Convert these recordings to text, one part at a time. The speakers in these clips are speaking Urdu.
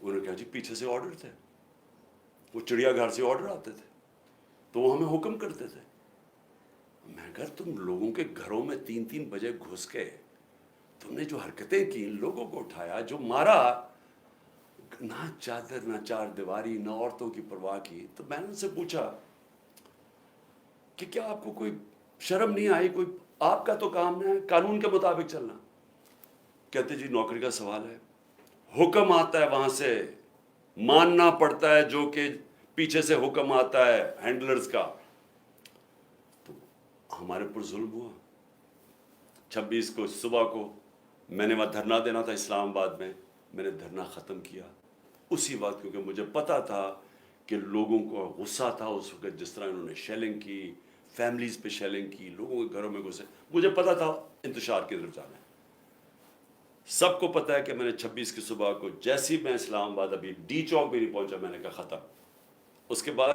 انہوں نے کہا جی پیچھے سے آرڈر تھے, وہ چڑیا گھر سے آرڈر آتے تھے تو وہ ہمیں حکم کرتے تھے. میں کہا تم لوگوں کے گھروں میں 3 بجے گھس کے تم نے جو حرکتیں کی, لوگوں کو اٹھایا, جو مارا, نہ چادر نہ چار دیواری نہ عورتوں کی پرواہ کی. تو میں نے ان سے پوچھا کہ کیا آپ کو کوئی شرم نہیں آئی, کوئی آپ کا تو کام ہے قانون کے مطابق چلنا. کہتے جی نوکری کا سوال ہے, حکم آتا ہے وہاں سے, ماننا پڑتا ہے جو کہ پیچھے سے حکم آتا ہے ہینڈلرز کا. تو ہمارے پر ظلم ہوا. 26 کو صبح کو میں نے وہاں دھرنا دینا تھا اسلام آباد میں نے دھرنا ختم کیا اسی وقت, کیونکہ مجھے پتا تھا کہ لوگوں کو غصہ تھا اس وقت, جس طرح انہوں نے شیلنگ کی, فیملیز پہ شیلنگ کی, لوگوں کے گھروں میں گھسے. مجھے پتا تھا انتشار کی طرف جانا ہے. سب کو پتا ہے کہ میں نے 26 کی صبح کو جیسی میں اسلام آباد ابھی ڈی چوک بھی نہیں پہنچا, میں نے کہا ختم. اس کے بعد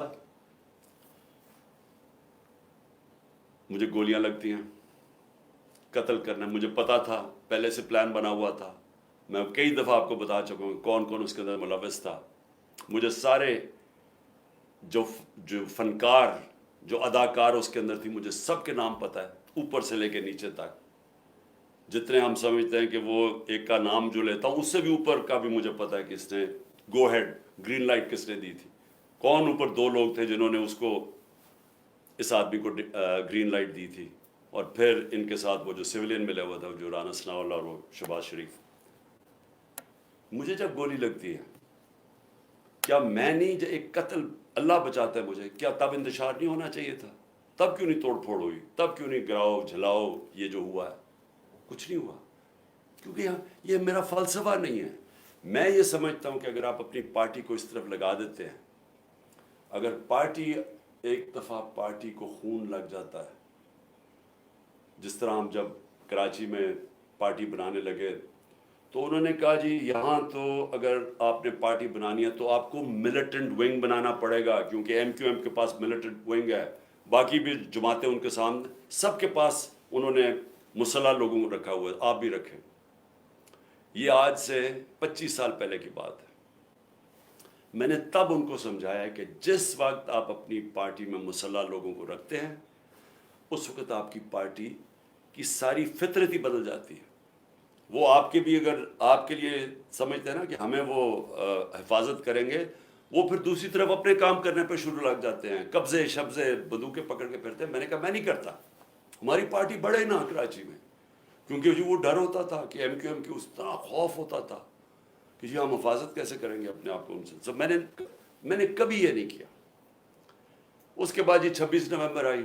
مجھے گولیاں لگتی ہیں, قتل کرنا. مجھے پتا تھا, پہلے سے پلان بنا ہوا تھا. میں کئی دفعہ آپ کو بتا چکا ہوں کون کون اس کے اندر ملوث تھا. مجھے سارے جو فنکار, جو اداکار اس کے اندر تھی, مجھے سب کے نام پتا ہے, اوپر سے لے کے نیچے تک. جتنے ہم سمجھتے ہیں کہ وہ ایک کا نام جو لیتا ہوں, اس سے بھی اوپر کا بھی مجھے پتا ہے کہ اس نے گو ہیڈ, گرین لائٹ کس نے دی تھی, کون اوپر 2 لوگ تھے جنہوں نے اس کو, اس آدمی کو گرین لائٹ دی تھی. اور پھر ان کے ساتھ وہ جو سویلین ملا ہوا تھا, جو رانا ثناء اللہ اور وہ شہباز شریف. مجھے جب گولی لگتی ہے, کیا میں نہیں, جو ایک قتل اللہ بچاتا ہے مجھے, کیا تب انتشار نہیں ہونا چاہیے تھا؟ تب کیوں نہیں توڑ پھوڑ ہوئی؟ تب کیوں نہیں گراؤ جھلاؤ یہ جو ہوا ہے؟ کچھ نہیں ہوا, کیونکہ یہ میرا فلسفہ نہیں ہے. میں یہ سمجھتا ہوں کہ اگر آپ اپنی پارٹی کو اس طرف لگا دیتے ہیں, اگر پارٹی ایک دفعہ پارٹی کو خون لگ جاتا ہے, جس طرح ہم جب کراچی میں پارٹی بنانے لگے تو انہوں نے کہا جی یہاں تو اگر آپ نے پارٹی بنانی ہے تو آپ کو ملیٹنٹ ونگ بنانا پڑے گا, کیونکہ ایم کیو ایم کے پاس ملیٹنٹ ونگ ہے, باقی بھی جماعتیں ان کے سامنے, سب کے پاس انہوں نے مسلح لوگوں کو رکھا ہوا ہے, آپ بھی رکھیں. یہ آج سے 25 سال پہلے کی بات ہے. میں نے تب ان کو سمجھایا کہ جس وقت آپ اپنی پارٹی میں مسلح لوگوں کو رکھتے ہیں, اس وقت آپ کی پارٹی کی ساری فطرت ہی بدل جاتی ہے. وہ آپ کے بھی اگر آپ کے لیے سمجھتے ہیں نا کہ ہمیں وہ حفاظت کریں گے, وہ پھر دوسری طرف اپنے کام کرنے پہ شروع لگ جاتے ہیں, قبضے شبضے بندوقیں پکڑ کے پھرتے ہیں. میں نے کہا میں نہیں کرتا, ہماری پارٹی بڑھے نا کراچی میں, کیونکہ جو وہ ڈر ہوتا تھا کہ ایم کیو ایم کی, اس طرح خوف ہوتا تھا کہ جی ہم حفاظت کیسے کریں گے اپنے آپ کو ان سے. سب میں نے کبھی یہ نہیں کیا. اس کے بعد جی 26 نومبر آئی,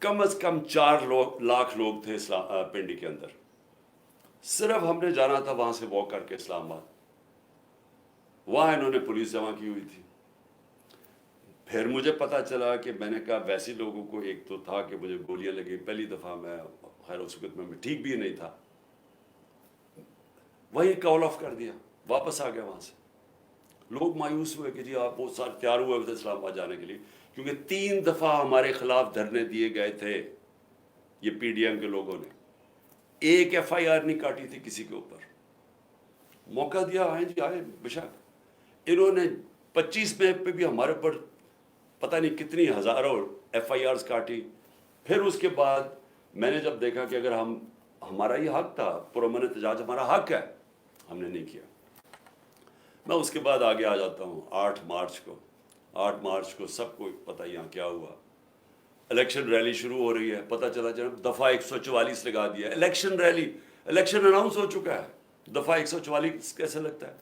کم از کم 4 لاکھ لوگ تھے پنڈی کے اندر. صرف ہم نے جانا تھا وہاں سے واک کر کے اسلام آباد, وہاں انہوں نے پولیس جمع کی ہوئی تھی. پھر مجھے پتا چلا کہ میں نے کہا ویسے لوگوں کو, ایک تو تھا کہ مجھے گولیاں لگی پہلی دفعہ, میں خیر اس وقت میں ٹھیک بھی نہیں تھا, وہی کال آف کر دیا, واپس آ گیا وہاں سے. لوگ مایوس ہوئے کہ جی آپ وہ سارے تیار ہوئے تھے اسلام آباد جانے کے لیے, کیونکہ 3 دفعہ ہمارے خلاف دھرنے دیے گئے تھے یہ پی ڈی ایم کے لوگوں نے, ایک ایف آئی آر نہیں کاٹی تھی کسی کے اوپر. موقع دیا, آئیں جی آئے بشک. انہوں نے 25 میں پہ بھی ہمارے پر پتہ نہیں کتنی ہزاروں ایف آئی آرز کاٹی. پھر اس کے بعد میں نے جب دیکھا کہ اگر ہمارا یہ حق تھا, پرامن احتجاج ہمارا حق ہے, ہم نے نہیں کیا. میں اس کے بعد آگے آ جاتا ہوں 8 مارچ کو سب کو پتہ یہاں کیا ہوا. الیکشن ریلی شروع ہو رہی ہے, پتہ چلا جناب دفعہ 144 لگا دیا. الیکشن ریلی, الیکشن اناؤنس ہو چکا ہے, دفعہ 144 کیسے لگتا ہے؟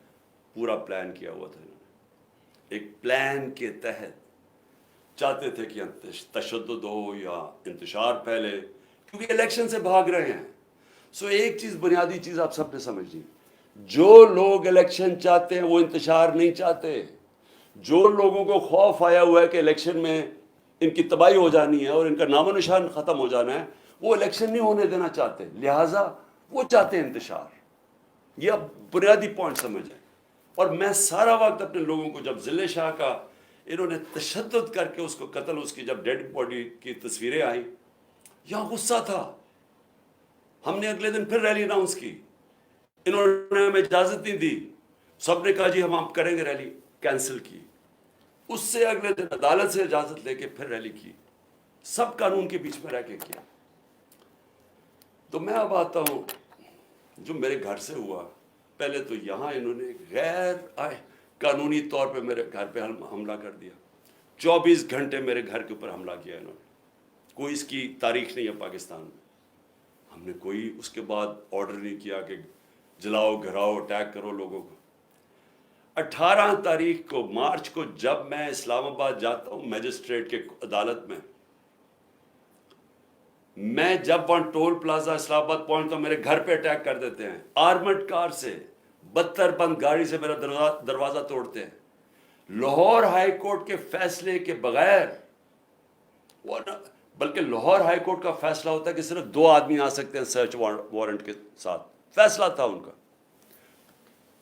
پورا پلان کیا ہوا تھا انہوں نے. ایک پلان کے تحت چاہتے تھے کہ تشدد ہو یا انتشار پھیلے, کیونکہ الیکشن سے بھاگ رہے ہیں. سو ایک چیز, بنیادی چیز آپ سب نے سمجھ لی, جو لوگ الیکشن چاہتے ہیں وہ انتشار نہیں چاہتے. جو لوگوں کو خوف آیا ہوا ہے کہ الیکشن میں ان کی تباہی ہو جانی ہے اور ان کا نام و نشان ختم ہو جانا ہے, وہ الیکشن نہیں ہونے دینا چاہتے, لہٰذا وہ چاہتے ہیں انتشار. یہ اب بنیادی پوائنٹ سمجھیں. اور میں سارا وقت اپنے لوگوں کو, جب ضلع شاہ کا انہوں نے تشدد کر کے اس کو قتل, اس کی جب ڈیڈ باڈی کی تصویریں آئیں, یہاں غصہ تھا. ہم نے اگلے دن پھر ریلی اناؤنس کی, انہوں نے ہمیں اجازت نہیں دی سب نے کہا جی ہم کریں گے ریلی، کینسل کی. اس سے اگلے دن عدالت سے اجازت لے کے پھر ریلی کی، سب قانون کے بیچ میں رہ کے کیا. تو میں اب آتا ہوں جو میرے گھر سے ہوا. پہلے تو یہاں انہوں نے غیر قانونی طور پہ میرے گھر پہ حملہ کر دیا. 24 گھنٹے میرے گھر کے اوپر حملہ کیا انہوں نے. کوئی اس کی تاریخ نہیں ہے پاکستان میں. ہم نے کوئی اس کے بعد آرڈر نہیں کیا کہ جلاؤ، گھراؤ، اٹیک کرو لوگوں کو. 18 تاریخ کو مارچ کو جب میں اسلام آباد جاتا ہوں میجسٹریٹ کے عدالت میں جب وہاں ٹول پلازا اسلام آباد پہنچتا ہوں میرے گھر پہ اٹیک کر دیتے ہیں آرمڈ کار سے، 72 بند گاڑی سے میرا دروازہ توڑتے ہیں. لاہور ہائی کورٹ کے فیصلے کے بغیر، بلکہ لاہور ہائی کورٹ کا فیصلہ ہوتا ہے کہ صرف 2 آدمی آ سکتے ہیں سرچ وارنٹ کے ساتھ. فیصلہ تھا ان کا.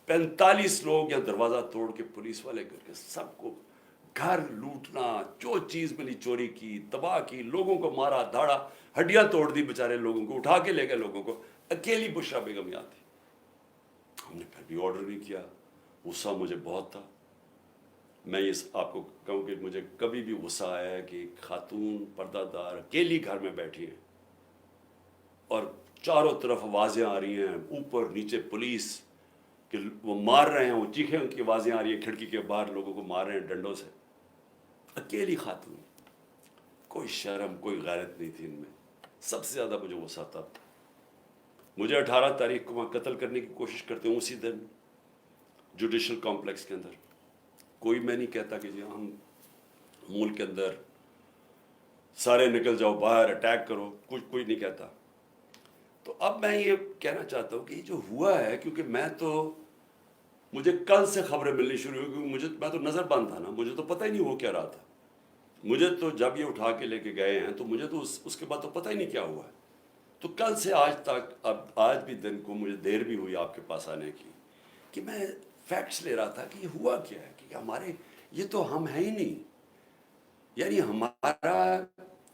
45 لوگ یا دروازہ توڑ کے پولیس والے کر کے سب کو گھر لوٹنا، جو چیز ملی چوری کی، تباہ کی، لوگوں کو مارا دھاڑا، ہڈیاں توڑ دی بیچارے لوگوں کو، اٹھا کے لے گئے لوگوں کو. اکیلی بشرا بیگم یہاں تھی. ہم نے پھر بھی آرڈر نہیں کیا. غصہ مجھے بہت تھا. میں یہ آپ کو کہوں کہ مجھے کبھی بھی غصہ آیا ہے کہ ایک خاتون پردہ دار اکیلی گھر میں بیٹھی ہیں اور چاروں طرف آوازیں آ رہی ہیں، اوپر نیچے پولیس کہ وہ مار رہے ہیں، وہ چیخیں ان کی آوازیں آ رہی ہیں، کھڑکی کے باہر لوگوں کو مار رہے ہیں ڈنڈوں سے. اکیلی خاتون، کوئی شرم کوئی غیرت نہیں تھی ان میں. سب سے زیادہ مجھے غصہ تھا. مجھے 18 تاریخ کو وہاں قتل کرنے کی کوشش کرتے ہوں اسی دن جوڈیشل کمپلیکس کے اندر. کوئی میں نہیں کہتا کہ جی ہم ملک کے اندر سارے نکل جاؤ باہر اٹیک کرو، کوئی نہیں کہتا. تو اب میں یہ کہنا چاہتا ہوں کہ یہ جو ہوا ہے، کیونکہ مجھے کل سے خبریں ملنی شروع ہوئی، کیونکہ میں تو نظر بند تھا نا، مجھے تو پتہ ہی نہیں ہو کیا رہا تھا. مجھے تو جب یہ اٹھا کے لے کے گئے ہیں تو مجھے تو اس کے بعد تو پتہ ہی نہیں کیا ہوا ہے. تو کل سے آج تک، اب آج بھی دن کو مجھے دیر بھی ہوئی آپ کے پاس آنے کی، کہ میں فیکٹس لے رہا تھا کہ یہ ہوا کیا ہے، کہ ہمارے یہ تو ہم ہیں ہی نہیں. یعنی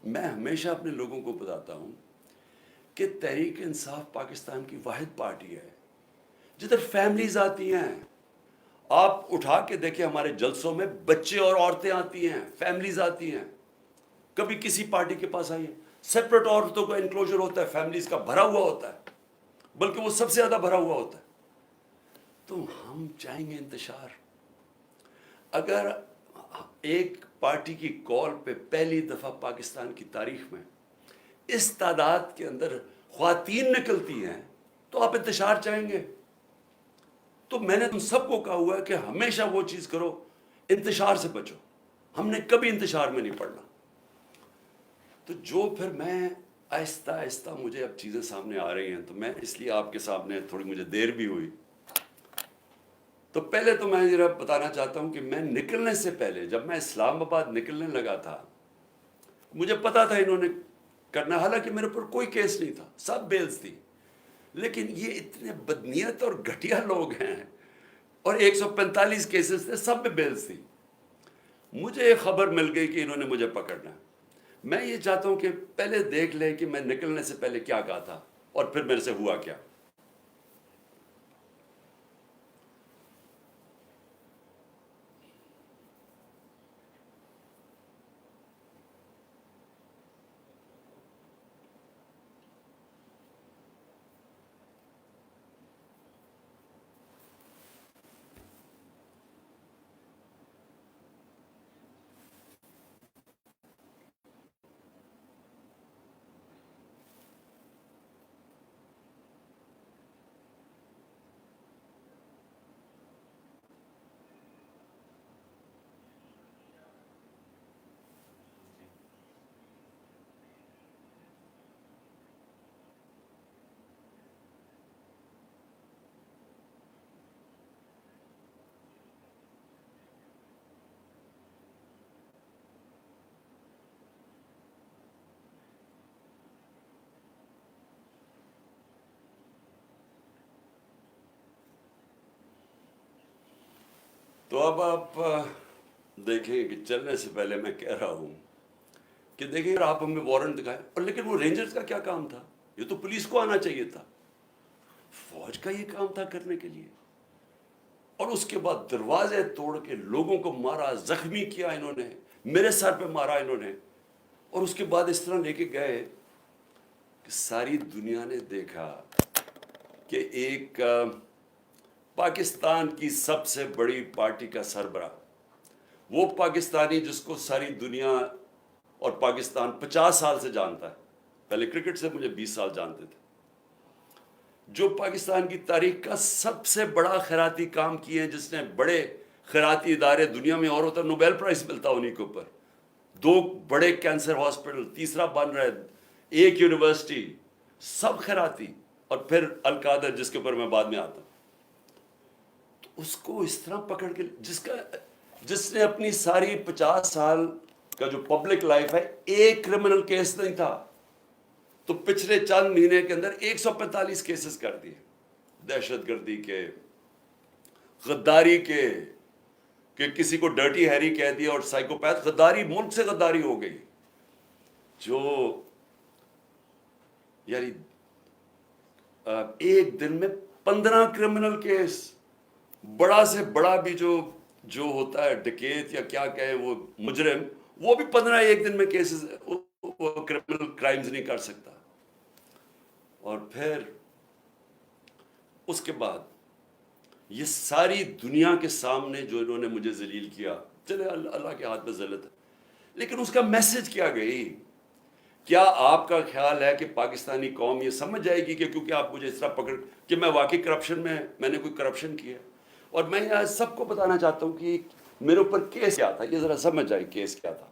میں ہمیشہ اپنے لوگوں کو بتاتا ہوں کہ تحریک انصاف پاکستان کی واحد پارٹی ہے جدھر فیملیز آتی ہیں. آپ اٹھا کے دیکھیں ہمارے جلسوں میں بچے اور عورتیں آتی ہیں، فیملیز آتی ہیں. کبھی کسی پارٹی کے پاس آئی ہیں، سیپریٹ عورتوں کا انکلوجر ہوتا ہے، فیملیز کا بھرا ہوا ہوتا ہے، بلکہ وہ سب سے زیادہ بھرا ہوا ہوتا ہے. تو ہم چاہیں گے انتشار. اگر ایک پارٹی کی کال پہ پہلی دفعہ پاکستان کی تاریخ میں اس تعداد کے اندر خواتین نکلتی ہیں تو آپ انتشار چاہیں گے. تو میں نے تم سب کو کہا ہوا ہے کہ ہمیشہ وہ چیز کرو، انتشار سے بچو. ہم نے کبھی انتشار میں نہیں پڑنا. تو جو پھر میں آہستہ آہستہ مجھے اب چیزیں سامنے آ رہی ہیں، تو میں اس لیے آپ کے سامنے تھوڑی مجھے دیر بھی ہوئی. تو پہلے تو میں ذرا بتانا چاہتا ہوں کہ میں نکلنے سے پہلے، جب میں اسلام آباد نکلنے لگا تھا، مجھے پتا تھا انہوں نے کرنا، حالانکہ میرے اوپر کوئی کیس نہیں تھا، سب بیلز تھی. لیکن یہ اتنے بدنیت اور گھٹیا لوگ ہیں، اور 145 کیسز تھے، سب میں بیلز تھی. مجھے ایک خبر مل گئی کہ انہوں نے مجھے پکڑنا. میں یہ چاہتا ہوں کہ پہلے دیکھ لیں کہ میں نکلنے سے پہلے کیا کہا تھا اور پھر میرے سے ہوا کیا. تو اب آپ دیکھیں کہ چلنے سے پہلے میں کہہ رہا ہوں کہ دیکھیں آپ ہمیں وارنٹ دکھائیں، اور لیکن وہ رینجرز کا کیا کام تھا؟ یہ تو پولیس کو آنا چاہیے تھا. فوج کا یہ کام تھا کرنے کے لیے. اور اس کے بعد دروازے توڑ کے لوگوں کو مارا، زخمی کیا انہوں نے، میرے سر پہ مارا انہوں نے، اور اس کے بعد اس طرح لے کے گئے کہ ساری دنیا نے دیکھا کہ ایک پاکستان کی سب سے بڑی پارٹی کا سربراہ، وہ پاکستانی جس کو ساری دنیا اور پاکستان 50 سال سے جانتا ہے، پہلے کرکٹ سے مجھے 20 سال جانتے تھے، جو پاکستان کی تاریخ کا سب سے بڑا خیراتی کام کیے ہیں، جس نے بڑے خیراتی ادارے دنیا میں، اور ہوتا نوبیل پرائز ملتا انہیں کے اوپر، 2 بڑے کینسر ہاسپٹل، تیسرا بن رہا ہے، 1 یونیورسٹی، سب خیراتی، اور پھر القادر جس کے اوپر میں بعد میں آتا ہوں، تو اس کو اس طرح پکڑ کے، جس نے اپنی ساری 50 سال کا جو پبلک لائف ہے، ایک کرمنل کیس نہیں تھا، تو پچھلے چند مہینے کے اندر 145 کیسز کر دیے، دہشت گردی کے، غداری کے، کہ کسی کو ڈرٹی ہیری کہہ دیا، اور سائیکوپیتھ، غداری، ملک سے غداری ہو گئی، جو یعنی ایک دن میں 15 کرمنل کیس، بڑا سے بڑا بھی جو ہوتا ہے ڈکیت یا کیا کہیں وہ مجرم، وہ بھی 15 ایک دن میں کیسز، وہ کرمنل کرائمز نہیں کر سکتا۔ اور پھر اس کے بعد یہ ساری دنیا کے سامنے جو انہوں نے مجھے ذلیل کیا، چلے اللہ کے ہاتھ میں ذلت ہے، لیکن اس کا میسج کیا گئی؟ کیا آپ کا خیال ہے کہ پاکستانی قوم یہ سمجھ جائے گی کہ کیونکہ آپ مجھے اس طرح پکڑ کہ میں واقعی کرپشن میں نے کوئی کرپشن کیا؟ اور میں یہاں سب کو بتانا چاہتا ہوں کہ میرے اوپر کیس کیا تھا، یہ ذرا سمجھ جائے کیس کیا تھا۔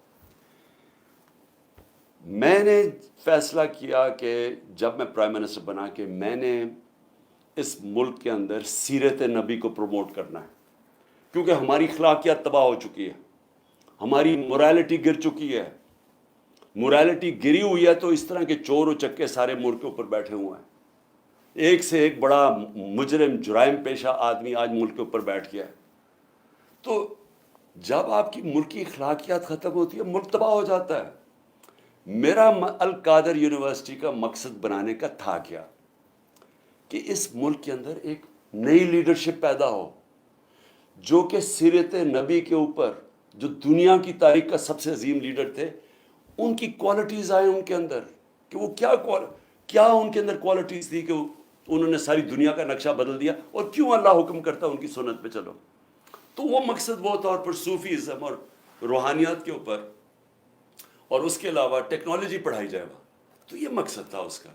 میں نے فیصلہ کیا کہ جب میں پرائم منسٹر بنا کہ میں نے اس ملک کے اندر سیرت نبی کو پروموٹ کرنا ہے، کیونکہ ہماری اخلاقیات تباہ ہو چکی ہے، ہماری موریلٹی گر چکی ہے، موریلٹی گری ہوئی ہے، تو اس طرح کے چور و چکے سارے ملک کے اوپر بیٹھے ہوئے ہیں، ایک سے ایک بڑا مجرم جرائم پیشہ آدمی آج ملک کے اوپر بیٹھ گیا ہے۔ تو جب آپ کی ملکی اخلاقیات ختم ہوتی ہے، ملک تباہ ہو جاتا ہے۔ میرا القادر یونیورسٹی کا مقصد بنانے کا تھا کیا کہ اس ملک کے اندر ایک نئی لیڈرشپ پیدا ہو، جو کہ سیرت نبی کے اوپر، جو دنیا کی تاریخ کا سب سے عظیم لیڈر تھے، ان کی کوالٹیز آئیں ان کے اندر، کہ وہ کیا ان کے اندر کوالٹیز تھی کہ انہوں نے ساری دنیا کا نقشہ بدل دیا، اور کیوں اللہ حکم کرتا ان کی سنت پہ چلو۔ تو وہ مقصد وہ طور پر صوفیزم اور روحانیات کے اوپر، اور اس کے علاوہ ٹیکنالوجی پڑھائی جائے گا، تو یہ مقصد تھا اس کا۔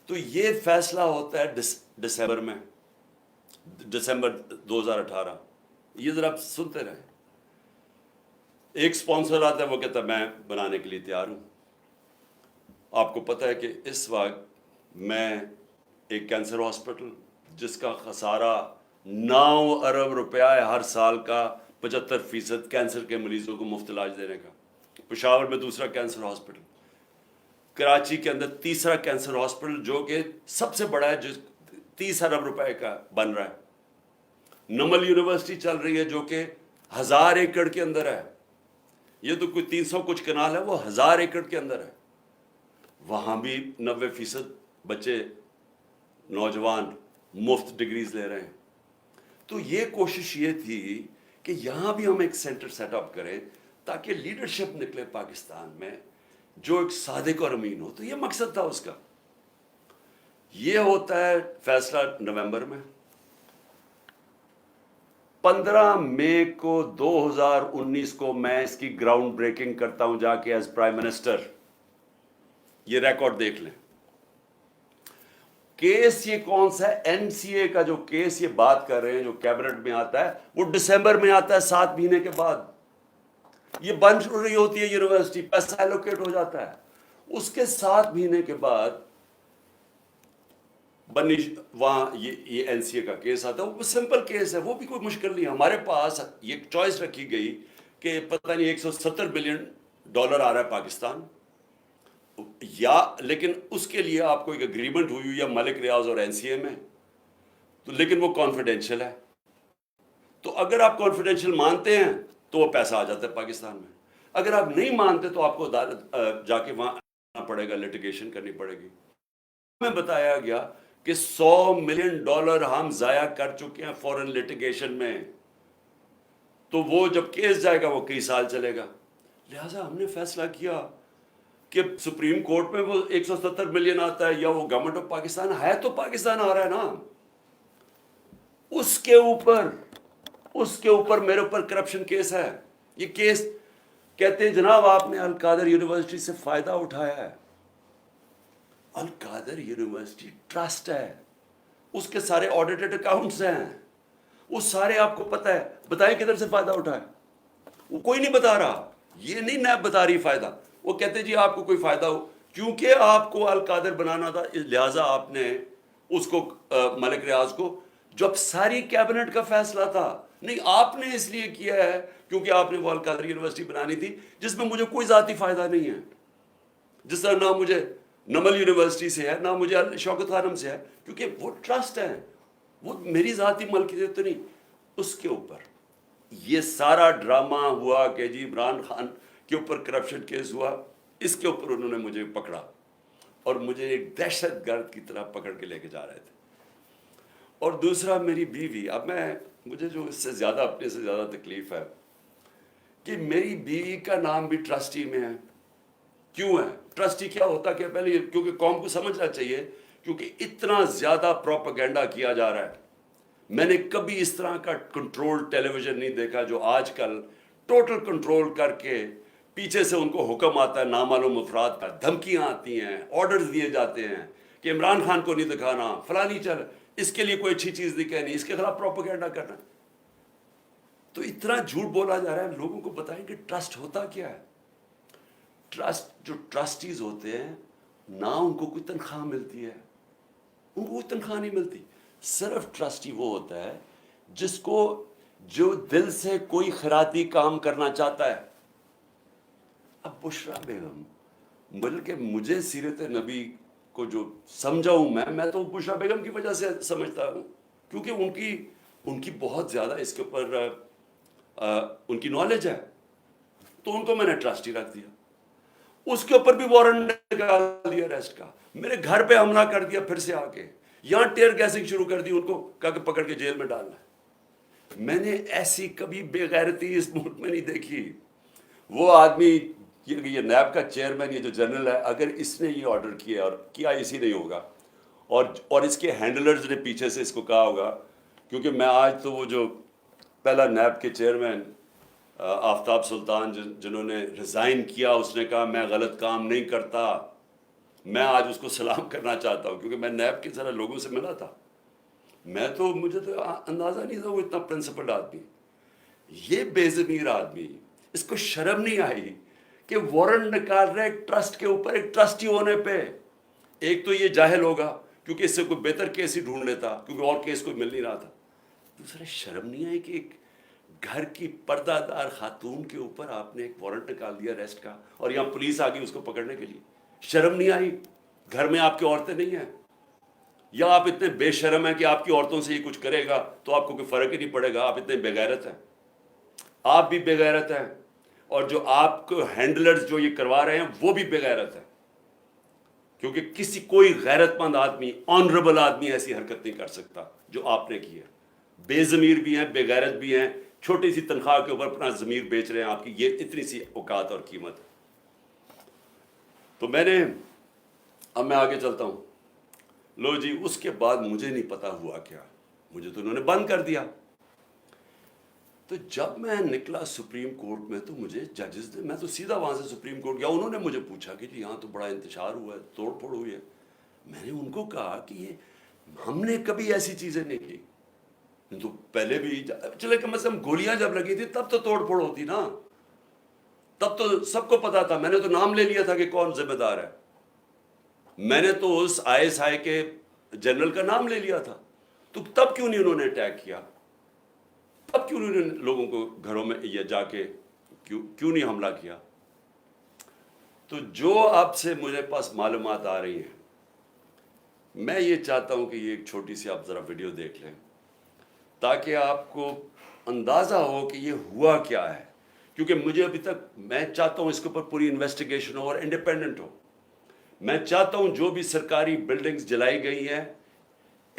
تو یہ فیصلہ ہوتا ہے دسمبر 2018، یہ ذرا آپ سنتے رہیں۔ ایک سپانسر آتا ہے، وہ کہتا ہے میں بنانے کے لیے تیار ہوں۔ آپ کو پتہ ہے کہ اس وقت میں ایک کینسر ہاسپٹل جس کا خسارہ 9 ارب روپیہ ہے ہر سال کا، 75% کینسر کے مریضوں کو مفت علاج دینے کا، پشاور میں دوسرا کینسر ہاسپٹل، کراچی کے اندر تیسرا کینسر ہاسپٹل جو کہ سب سے بڑا ہے، جو 30 ارب روپے کا بن رہا ہے، نمل یونیورسٹی چل رہی ہے جو کہ 1000 ایکڑ کے اندر ہے، یہ تو کوئی 300 کچھ کنال ہے، وہ 1000 ایکڑ کے اندر ہے، وہاں بھی 90% بچے نوجوان مفت ڈگریز لے رہے ہیں۔ تو یہ کوشش یہ تھی کہ یہاں بھی ہم ایک سینٹر سیٹ اپ کریں تاکہ لیڈرشپ نکلے پاکستان میں جو ایک صادق اور امین ہو۔ تو یہ مقصد تھا اس کا۔ یہ ہوتا ہے فیصلہ نومبر میں۔ 15 مئی کو 2019 کو میں اس کی گراؤنڈ بریکنگ کرتا ہوں جا کے ایز پرائم منسٹر۔ یہ ریکارڈ دیکھ لیں۔ کیس یہ کون سا ہے؟ این سی اے کا جو کیس یہ بات کر رہے ہیں جو کیبنٹ میں آتا ہے، وہ دسمبر میں آتا ہے، 7 مہینے کے بعد۔ یہ بن رہی ہوتی ہے یونیورسٹی، پیسہ ایلوکیٹ ہو جاتا ہے، اس کے 7 مہینے کے بعد وہاں یہ این سی اے کا کیس آتا ہے۔ وہ سمپل کیس ہے، وہ بھی کوئی مشکل نہیں ہے۔ ہمارے پاس یہ چوائس رکھی گئی کہ پتہ نہیں $170 بلین آ رہا ہے پاکستان، لیکن اس کے لیے آپ کو ایک اگریمنٹ ہوئی یا ملک ریاض اور این سی اے میں، تو لیکن وہ کانفیڈینشیل ہے۔ تو اگر آپ کانفیڈینشیل مانتے ہیں تو وہ پیسہ آ جاتا ہے پاکستان میں، اگر آپ نہیں مانتے تو آپ کو عدالت جا کے وہاں آنا پڑے گا، لیٹیگیشن کرنی پڑے گی۔ میں بتایا گیا کہ $100 ملین ہم ضائع کر چکے ہیں فورن لٹیگیشن میں، تو وہ جب کیس جائے گا وہ کئی سال چلے گا. لہٰذا ہم نے فیصلہ کیا کہ سپریم کورٹ میں وہ 170 ملین آتا ہے یا وہ گورنمنٹ آف پاکستان ہے تو پاکستان آ رہا ہے نا، اس کے اوپر میرے اوپر کرپشن کیس ہے. یہ کیس کہتے ہیں جناب آپ نے القادر یونیورسٹی سے فائدہ اٹھایا ہے. القادر یونیورسٹی ٹرسٹ ہے، اس کے سارے آڈیٹڈ اکاؤنٹس ہیں، وہ سارے آپ کو پتہ ہے. بتائیں کدھر سے فائدہ اٹھایا؟ وہ کوئی نہیں بتا رہا. یہ نہیں نیب بتا رہی فائدہ. وہ کہتے جی آپ کو کوئی فائدہ ہو، کیونکہ آپ کو القادر بنانا تھا لہٰذا آپ نے اس کو ملک ریاض کو، جب ساری کیبنٹ کا فیصلہ تھا. نہیں، آپ نے اس لیے کیا ہے کیونکہ آپ نے وہ القادر یونیورسٹی بنانی تھی جس میں مجھے کوئی ذاتی فائدہ نہیں ہے. جس طرح نہ مجھے نمل یونیورسٹی سے ہے، نہ مجھے شوکت خانم سے ہے، کیونکہ وہ ٹرسٹ ہے، وہ میری ذاتی ملکیت تو نہیں. اس کے اوپر یہ سارا ڈرامہ ہوا کہ جی عمران خان کے اوپر کرپشن کیس ہوا، اس کے اوپر انہوں نے مجھے پکڑا اور مجھے ایک دہشت گرد کی طرح پکڑ کے لے کے جا رہے تھے. اور دوسرا میری بیوی، اب مجھے جو اس سے زیادہ اپنے سے زیادہ تکلیف ہے کہ میری بیوی کا نام بھی ٹرسٹی میں ہے. کیوں ہے؟ ٹرسٹی کیا ہوتا کہ پہلے کیونکہ قوم کو سمجھنا چاہیے، کیونکہ اتنا زیادہ پروپیگنڈا کیا جا رہا ہے. میں نے کبھی اس طرح کا کنٹرول ٹیلی ویژن نہیں دیکھا جو آج کل ٹوٹل کنٹرول کر کے پیچھے سے ان کو حکم آتا ہے نامعلوم افراد کا، دھمکیاں آتی ہیں، آرڈرز دیے جاتے ہیں کہ عمران خان کو نہیں دکھانا، فلانی چل، اس کے لیے کوئی اچھی چیز نہیں کہنی، اس کے خلاف پروپیگنڈا کرنا. تو اتنا جھوٹ بولا جا رہا ہے. لوگوں کو بتائیں کہ ٹرسٹ ہوتا کیا ہے. ٹرسٹ، جو ٹرسٹیز ہوتے ہیں نہ ان کو کوئی تنخواہ ملتی ہے، ان کو کوئی تنخواہ نہیں ملتی. صرف ٹرسٹی وہ ہوتا ہے جس کو جو دل سے کوئی خیراتی کام کرنا چاہتا ہے. اب بشرا بیگم، بلکہ مجھے سیرت نبی کو جو سمجھا ہوں میں تو بشرا بیگم کی وجہ سے سمجھتا ہوں، کیونکہ ان کی بہت زیادہ اس کے اوپر ان کی نالج ہے، تو ان کو میں نے ٹرسٹی رکھ دیا. اس کے اوپر بھی وارنٹ نکال دیا ریسٹ کا. میرے گھر پہ حملہ کر دیا پھر سے آ کے، یہاں ٹیئر گیسنگ شروع کر دی، ان کو کہا کہ پکڑ کے جیل میں ڈالنا ہے. میں نے ایسی کبھی بے غیرتی اس ملک میں نہیں دیکھی. وہ آدمی یہ نیب کا چیئرمین، یہ جو جنرل ہے، اگر اس نے یہ آرڈر کیا اور کیا اسی نہیں ہوگا، اور اس کے ہینڈلرز نے پیچھے سے اس کو کہا ہوگا، کیونکہ میں آج تو وہ جو پہلا نیب کے چیئرمین آفتاب سلطان جنہوں نے ریزائن کیا، اس نے کہا میں غلط کام نہیں کرتا. میں آج اس کو سلام کرنا چاہتا ہوں کیونکہ میں نیب کے ذرا لوگوں سے ملا تھا. مجھے تو اندازہ نہیں تھا وہ اتنا پرنسپلڈ آدمی، یہ بے ضمیر آدمی، اس کو شرم نہیں آئی کہ وارنٹ نکال رہے ایک ٹرسٹ کے اوپر، ایک ٹرسٹی ہونے پہ. ایک تو یہ جاہل ہوگا کیونکہ اس سے کوئی بہتر کیس ہی ڈھونڈ لیتا کیونکہ اور کیس کوئی مل نہیں رہا تھا. دوسرا شرم نہیں آئی کہ ایک گھر کی پردہ دار خاتون کے اوپر آپ نے ایک وارنٹ نکال دیا ریسٹ کا، اور یہاں پولیس آ گئی اس کو پکڑنے کے لیے. شرم نہیں آئی؟ گھر میں آپ کی عورتیں نہیں ہیں؟ یا آپ اتنے بے شرم ہیں کہ آپ کی عورتوں سے یہ کچھ کرے گا تو آپ کو کوئی فرق ہی نہیں پڑے گا؟ آپ اتنے بے غیرت ہیں. آپ بھی بے غیرت ہیں، اور جو آپ کو ہینڈلرز جو یہ کروا رہے ہیں وہ بھی بے غیرت ہیں، کیونکہ کوئی غیرت مند آدمی، آنریبل آدمی ایسی حرکت نہیں کر سکتا جو آپ نے کی ہے. بے ضمیر بھی ہیں، بے غیرت بھی ہیں، چھوٹی سی تنخواہ کے اوپر اپنا ضمیر بیچ رہے ہیں. آپ کی یہ اتنی سی اوقات اور قیمت. تو اب میں آگے چلتا ہوں. لو جی، اس کے بعد مجھے نہیں پتا ہوا کیا، مجھے تو انہوں نے بند کر دیا. تو جب میں نکلا سپریم کورٹ میں تو مجھے ججز نے، میں تو سیدھا وہاں سے سپریم کورٹ گیا، انہوں نے مجھے پوچھا کہ جی یہاں تو بڑا انتشار ہوا ہے، توڑ پھوڑ ہوئی ہے. میں نے ان کو کہا کہ یہ ہم نے کبھی ایسی چیزیں نہیں کی. تو پہلے بھی چلے کم از کم گولیاں جب لگی تھی تب تو توڑ پھوڑ ہوتی نا، تب تو سب کو پتا تھا. میں نے تو نام لے لیا تھا کہ کون ذمہ دار ہے. میں نے تو اس ISI کے جنرل کا نام لے لیا تھا. تو تب کیوں نہیں انہوں نے اٹیک کیا؟ تب کیوں انہوں نے لوگوں کو گھروں میں یہ جا کے کیوں نہیں حملہ کیا؟ تو جو اب سے مجھے پاس معلومات آ رہی ہیں، میں یہ چاہتا ہوں کہ یہ ایک چھوٹی سی آپ ذرا ویڈیو دیکھ لیں تاکہ آپ کو اندازہ ہو کہ یہ ہوا کیا ہے. کیونکہ مجھے ابھی تک، میں چاہتا ہوں اس کے اوپر پوری انویسٹیگیشن ہو اور انڈیپینڈنٹ ہو. میں چاہتا ہوں جو بھی سرکاری بلڈنگز جلائی گئی ہیں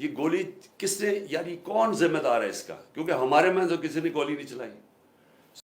یہ گولی کس نے، یعنی کون ذمہ دار ہے اس کا؟ کیونکہ ہمارے میں تو کسی نے گولی نہیں چلائی.